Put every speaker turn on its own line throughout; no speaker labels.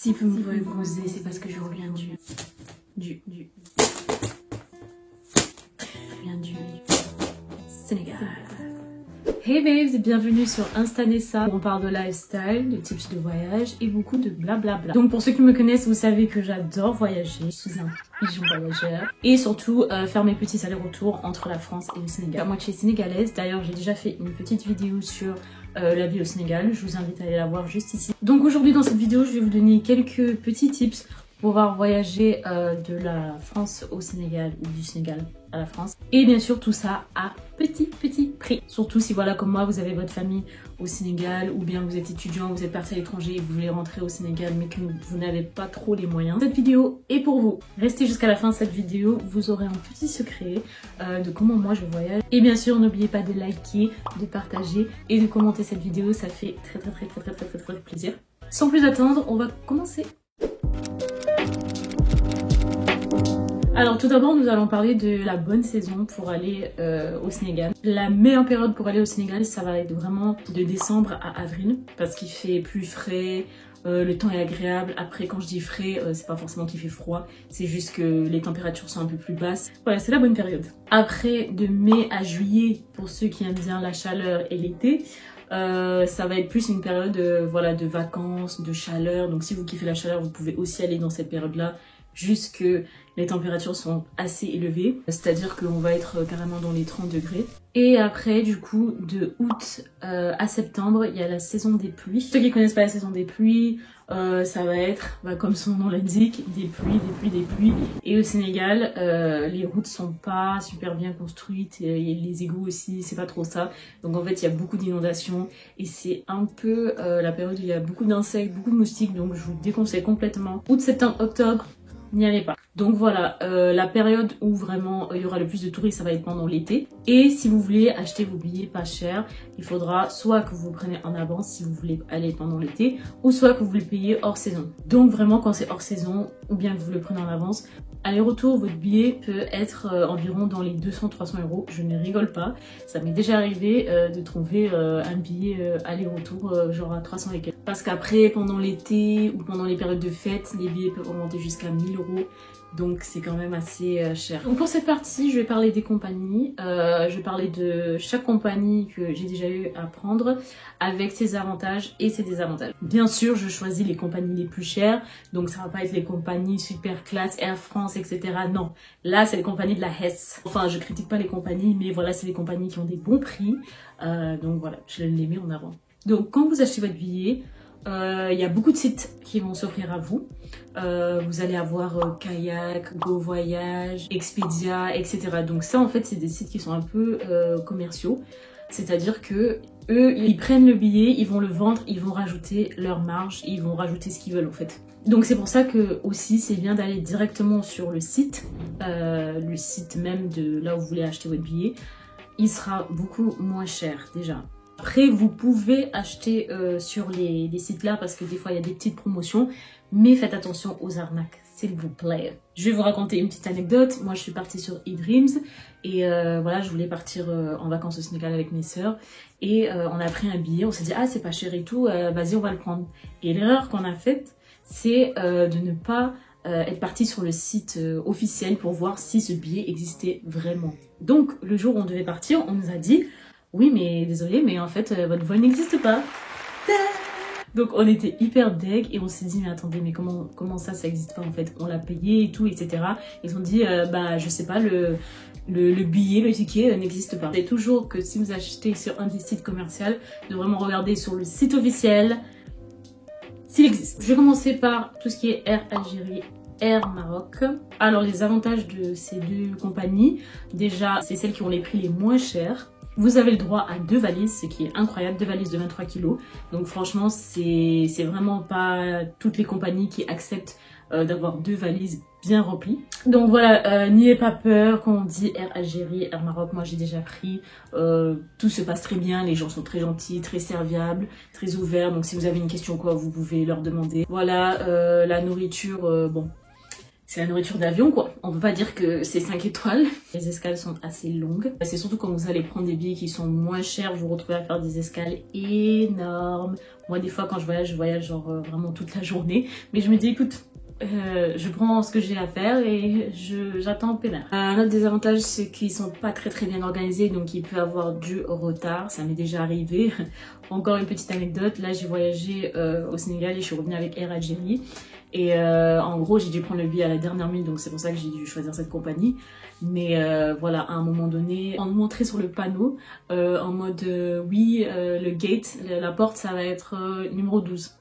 Si vous me voyez bronzer, c'est parce que je reviens du Sénégal. Hey babes et bienvenue sur Instanessa où on parle de lifestyle, de tips de voyage et beaucoup de blablabla. Donc pour ceux qui me connaissent, vous savez que j'adore voyager, je suis un pigeon voyageur et surtout faire mes petits allers-retours entre la France et le Sénégal. À moitié sénégalaise, d'ailleurs j'ai déjà fait une petite vidéo sur la vie au Sénégal, je vous invite à aller la voir juste ici. Donc aujourd'hui dans cette vidéo, je vais vous donner quelques petits tips pour pouvoir voyager de la France au Sénégal ou du Sénégal à la France. Et bien sûr tout ça à petit prix. Surtout si voilà comme moi vous avez votre famille au Sénégal ou bien vous êtes étudiant, vous êtes parti à l'étranger et vous voulez rentrer au Sénégal mais que vous n'avez pas trop les moyens. Cette vidéo est pour vous. Restez jusqu'à la fin de cette vidéo, vous aurez un petit secret de comment moi je voyage. Et bien sûr n'oubliez pas de liker, de partager et de commenter cette vidéo, ça fait très plaisir. Sans plus attendre, on va commencer. Alors tout d'abord nous allons parler de la bonne saison pour aller au Sénégal. La meilleure période pour aller au Sénégal ça va être vraiment de décembre à avril parce qu'il fait plus frais, le temps est agréable. Après quand je dis frais c'est pas forcément qu'il fait froid, c'est juste que les températures sont un peu plus basses. Voilà c'est la bonne période. Après de mai à juillet pour ceux qui aiment bien la chaleur et l'été, ça va être plus une période voilà, de vacances, de chaleur. Donc si vous kiffez la chaleur vous pouvez aussi aller dans cette période là jusque les températures sont assez élevées, c'est-à-dire qu'on va être carrément dans les 30 degrés. Et après, du coup, de août à septembre, il y a la saison des pluies. Ceux qui connaissent pas la saison des pluies, ça va être, comme son nom l'indique, des pluies. Et au Sénégal, les routes sont pas super bien construites, et les égouts aussi, c'est pas trop ça. Donc en fait, il y a beaucoup d'inondations et c'est un peu la période où il y a beaucoup d'insectes, beaucoup de moustiques, donc je vous déconseille complètement. Août, septembre, octobre, n'y allez pas. Donc voilà, la période où vraiment il y aura le plus de touristes, ça va être pendant l'été. Et si vous voulez acheter vos billets pas chers, il faudra soit que vous preniez en avance si vous voulez aller pendant l'été, ou soit que vous le payez hors saison. Donc vraiment quand c'est hors saison, ou bien que vous le prenez en avance, aller-retour, votre billet peut être environ dans les 200-300 euros. Je ne rigole pas. Ça m'est déjà arrivé de trouver un billet aller-retour genre à 300 et quelques. Parce qu'après, pendant l'été ou pendant les périodes de fête, les billets peuvent augmenter jusqu'à 1000 euros. Donc c'est quand même assez cher. Donc pour cette partie, je vais parler des compagnies. Je vais parler de chaque compagnie que j'ai déjà eu à prendre avec ses avantages et ses désavantages. Bien sûr, je choisis les compagnies les plus chères. Donc ça va pas être les compagnies super classe, Air France, etc. Non, là c'est les compagnies de la Hesse. Enfin, je critique pas les compagnies, mais voilà, c'est les compagnies qui ont des bons prix. Donc voilà, je les mets en avant. Donc quand vous achetez votre billet, il y a beaucoup de sites qui vont s'offrir à vous. Vous allez avoir Kayak, Go Voyage, Expedia, etc. Donc ça en fait c'est des sites qui sont un peu commerciaux. C'est-à-dire que eux ils prennent le billet, ils vont le vendre, ils vont rajouter leur marge, ils vont rajouter ce qu'ils veulent en fait. Donc c'est pour ça que aussi c'est bien d'aller directement sur le site même de là où vous voulez acheter votre billet. Il sera beaucoup moins cher déjà. Après, vous pouvez acheter sur les sites là parce que des fois il y a des petites promotions, mais faites attention aux arnaques, s'il vous plaît. Je vais vous raconter une petite anecdote. Moi, je suis partie sur eDreams et voilà, je voulais partir en vacances au Sénégal avec mes sœurs et on a pris un billet. On s'est dit ah c'est pas cher et tout, vas-y on va le prendre. Et l'erreur qu'on a faite, c'est de ne pas être parti sur le site officiel pour voir si ce billet existait vraiment. Donc le jour où on devait partir, on nous a dit oui mais désolé mais en fait votre vol n'existe pas. Donc on était hyper deg et on s'est dit mais attendez mais comment ça existe pas en fait, on l'a payé et tout etc. Ils ont dit bah je sais pas le billet, le ticket n'existe pas. C'est toujours que si vous achetez sur un des sites commerciaux de vraiment regarder sur le site officiel s'il existe. Je vais commencer par tout ce qui est Air Algérie, Air Maroc. Alors les avantages de ces deux compagnies, déjà c'est celles qui ont les prix les moins chers. Vous avez le droit à 2 valises, ce qui est incroyable, 2 valises de 23 kg. Donc franchement, c'est vraiment pas toutes les compagnies qui acceptent d'avoir 2 valises bien remplies. Donc voilà, n'ayez pas peur quand on dit Air Algérie, Air Maroc, moi j'ai déjà pris. Tout se passe très bien, les gens sont très gentils, très serviables, très ouverts. Donc si vous avez une question ou quoi, vous pouvez leur demander. Voilà, la nourriture, bon. c'est la nourriture d'avion quoi. On peut pas dire que c'est 5 étoiles. Les escales sont assez longues. C'est surtout quand vous allez prendre des billets qui sont moins chers, vous vous retrouvez à faire des escales énormes. Moi des fois quand je voyage genre vraiment toute la journée. Mais je me dis écoute, je prends ce que j'ai à faire et j'attends peinard. Un autre désavantage c'est qu'ils sont pas très bien organisés, donc il peut avoir du retard, ça m'est déjà arrivé. Encore une petite anecdote, là j'ai voyagé au Sénégal et je suis revenue avec Air Algérie. Et en gros j'ai dû prendre le billet à la dernière minute, donc c'est pour ça que j'ai dû choisir cette compagnie. Mais voilà, à un moment donné, on nous montrait sur le panneau en mode oui, le gate, la porte ça va être numéro 12.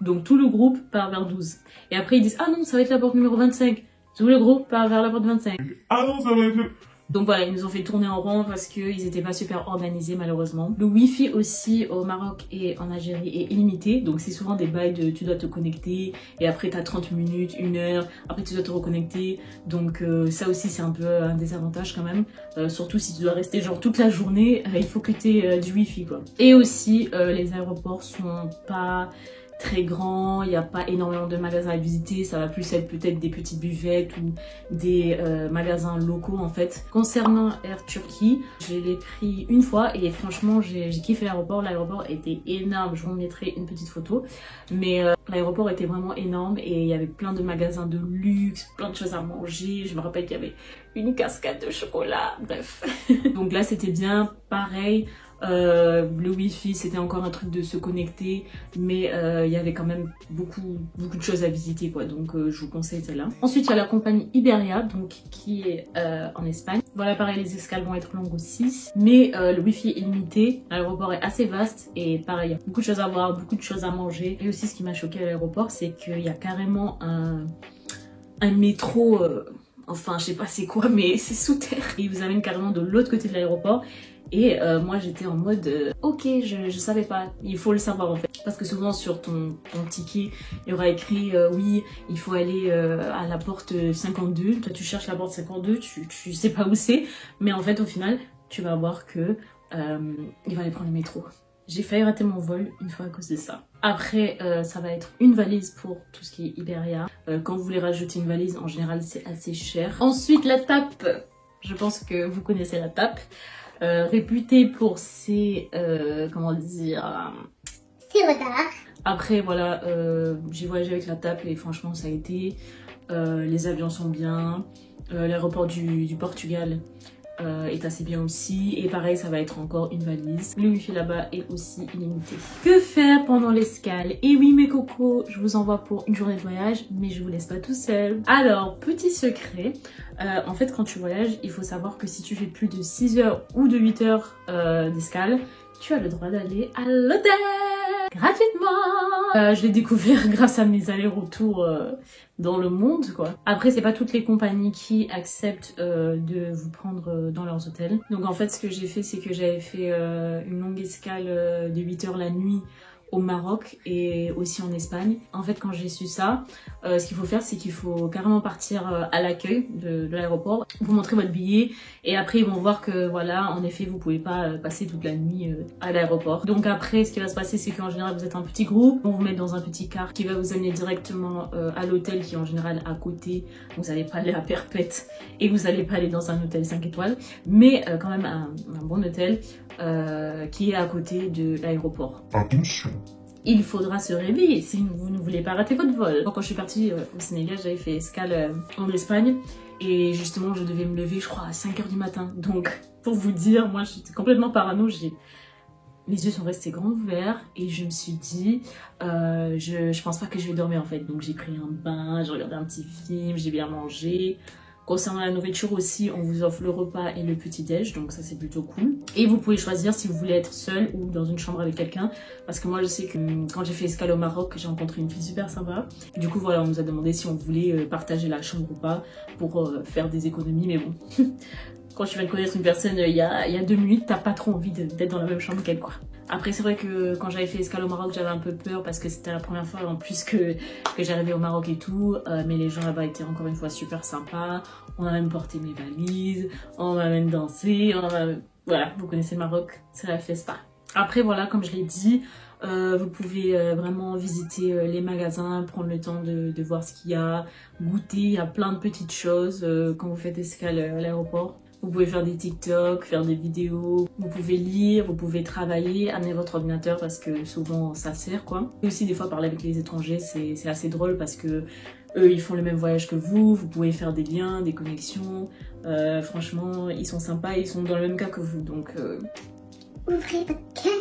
Donc tout le groupe part vers 12. Et après ils disent ah non ça va être la porte numéro 25. Tout le groupe part vers la porte 25. Ah non ça va être le... Donc voilà, ils nous ont fait tourner en rond parce qu'ils n'étaient pas super organisés malheureusement. Le wifi aussi au Maroc et en Algérie est illimité. Donc c'est souvent des bails de tu dois te connecter et après t'as 30 minutes, 1 heure, après tu dois te reconnecter. Donc ça aussi c'est un peu un désavantage quand même. Surtout si tu dois rester genre toute la journée, il faut que tu aies du wifi quoi. Et aussi les aéroports sont pas très grand, il n'y a pas énormément de magasins à visiter, ça va plus être peut-être des petites buvettes ou des magasins locaux en fait. Concernant Air Turquie, je l'ai pris une fois et franchement j'ai kiffé l'aéroport était énorme, je vous mettrai une petite photo, mais l'aéroport était vraiment énorme et il y avait plein de magasins de luxe, plein de choses à manger, je me rappelle qu'il y avait une cascade de chocolat, bref. Donc là c'était bien, pareil. Le wifi c'était encore un truc de se connecter, mais il y avait quand même beaucoup de choses à visiter quoi, donc je vous conseille celle-là. Ensuite il y a la compagnie Iberia donc qui est en Espagne. Voilà pareil, les escales vont être longues aussi, mais le wifi est illimité, l'aéroport est assez vaste et pareil, il y a beaucoup de choses à voir, beaucoup de choses à manger. Et aussi ce qui m'a choqué à l'aéroport c'est qu'il y a carrément un métro, enfin je sais pas c'est quoi mais c'est sous terre, et il vous amène carrément de l'autre côté de l'aéroport. Et moi j'étais en mode ok, je savais pas, il faut le savoir en fait. Parce que souvent sur ton ticket, il y aura écrit oui, il faut aller à la porte 52. Toi tu cherches la porte 52, tu sais pas où c'est. Mais en fait au final, tu vas voir que il va aller prendre le métro. J'ai failli rater mon vol une fois à cause de ça. Après, ça va être une valise pour tout ce qui est Iberia. Quand vous voulez rajouter une valise, en général c'est assez cher. Ensuite la TAP, je pense que vous connaissez la TAP. Réputée pour ses comment dire,
ses retards.
Après voilà, j'ai voyagé avec la TAP et franchement ça a été, les avions sont bien, l'aéroport du Portugal est assez bien aussi, et pareil ça va être encore une valise. Le wifi là-bas est aussi illimité. Que faire pendant l'escale? Et oui mes cocos, je vous envoie pour une journée de voyage, mais je vous laisse pas tout seul. Alors petit secret, en fait quand tu voyages il faut savoir que si tu fais plus de 6 heures ou de 8 heures d'escale, tu as le droit d'aller à l'hôtel gratuitement. Je l'ai découvert grâce à mes allers-retours dans le monde quoi. Après c'est pas toutes les compagnies qui acceptent de vous prendre dans leurs hôtels. Donc en fait ce que j'ai fait c'est que j'avais fait une longue escale de 8 heures la nuit au Maroc et aussi en Espagne. En fait quand j'ai su ça, ce qu'il faut faire c'est qu'il faut carrément partir à l'accueil de l'aéroport, vous montrer votre billet et après ils vont voir que voilà en effet vous pouvez pas passer toute la nuit à l'aéroport. Donc après ce qui va se passer c'est qu'en général vous êtes un petit groupe, on vous met dans un petit car qui va vous amener directement à l'hôtel qui est en général à côté. Vous n'allez pas aller à Perpète et vous n'allez pas aller dans un hôtel 5 étoiles, mais quand même un bon hôtel qui est à côté de l'aéroport.
Attention!
Il faudra se réveiller si vous ne voulez pas rater votre vol. Quand je suis partie au Sénégal, j'avais fait escale en Espagne et justement je devais me lever je crois à 5 h du matin. Donc pour vous dire, moi j'étais complètement parano, mes yeux sont restés grands ouverts et je me suis dit je pense pas que je vais dormir en fait. Donc j'ai pris un bain, j'ai regardé un petit film, j'ai bien mangé. Concernant la nourriture aussi, on vous offre le repas et le petit-déj, donc ça c'est plutôt cool. Et vous pouvez choisir si vous voulez être seul ou dans une chambre avec quelqu'un. Parce que moi je sais que quand j'ai fait escale au Maroc, j'ai rencontré une fille super sympa. Du coup voilà, on nous a demandé si on voulait partager la chambre ou pas pour faire des économies, mais bon. Quand tu viens de connaître une personne il y a 2 minutes, t'as pas trop envie d'être dans la même chambre qu'elle quoi. Après c'est vrai que quand j'avais fait escale au Maroc j'avais un peu peur parce que c'était la première fois en plus que j'arrivais au Maroc et tout, mais les gens là-bas étaient encore une fois super sympas. On a même porté mes valises, on a même dansé, voilà, vous connaissez le Maroc, c'est la festa. Après voilà, comme je l'ai dit, Vous pouvez vraiment visiter les magasins, prendre le temps de voir ce qu'il y a, goûter, il y a plein de petites choses quand vous faites escale à l'aéroport. Vous pouvez faire des TikTok, faire des vidéos, vous pouvez lire, vous pouvez travailler, amener votre ordinateur parce que souvent ça sert quoi. Et aussi des fois parler avec les étrangers, c'est assez drôle parce que eux ils font le même voyage que vous pouvez faire des liens, des connexions. Franchement, ils sont sympas, ils sont dans le même cas que vous donc... Ouvrez votre cœur.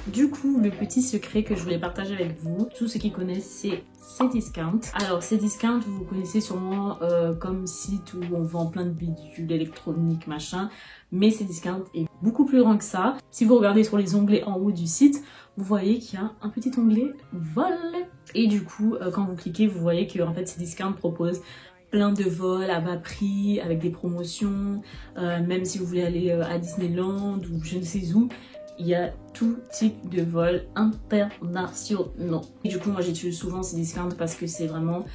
Du coup, le petit secret que je voulais partager avec vous, tous ceux qui connaissent, c'est Cdiscount. Alors Cdiscount, vous connaissez sûrement comme site où on vend plein de bidules électroniques, machin. Mais Cdiscount est beaucoup plus grand que ça. Si vous regardez sur les onglets en haut du site, vous voyez qu'il y a un petit onglet vol. Et du coup, quand vous cliquez, vous voyez que en fait Cdiscount propose plein de vols à bas prix, avec des promotions. Même si vous voulez aller à Disneyland ou je ne sais où, il y a tout type de vols internationaux. Et du coup, moi j'utilise souvent Cdiscount parce que c'est vraiment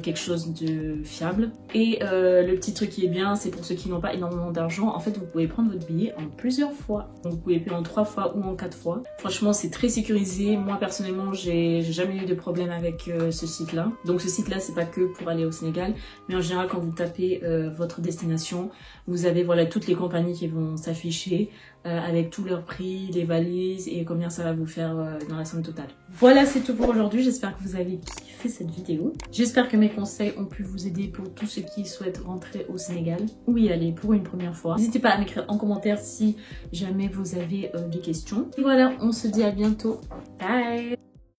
quelque chose de fiable. Et le petit truc qui est bien, c'est pour ceux qui n'ont pas énormément d'argent, en fait vous pouvez prendre votre billet en plusieurs fois. Donc vous pouvez payer en 3 fois ou en 4 fois. Franchement, c'est très sécurisé. Moi personnellement, j'ai jamais eu de problème avec ce site-là. Donc ce site-là, c'est pas que pour aller au Sénégal, mais en général, quand vous tapez votre destination, vous avez voilà toutes les compagnies qui vont s'afficher avec tous leurs prix, les valises et combien ça va vous faire dans la somme totale. Voilà, c'est tout pour aujourd'hui. J'espère que vous avez kiffé cette vidéo. J'espère que mes conseils ont pu vous aider pour tous ceux qui souhaitent rentrer au Sénégal ou y aller pour une première fois. N'hésitez pas à m'écrire en commentaire si jamais vous avez des questions. Et voilà, on se dit à bientôt. Bye!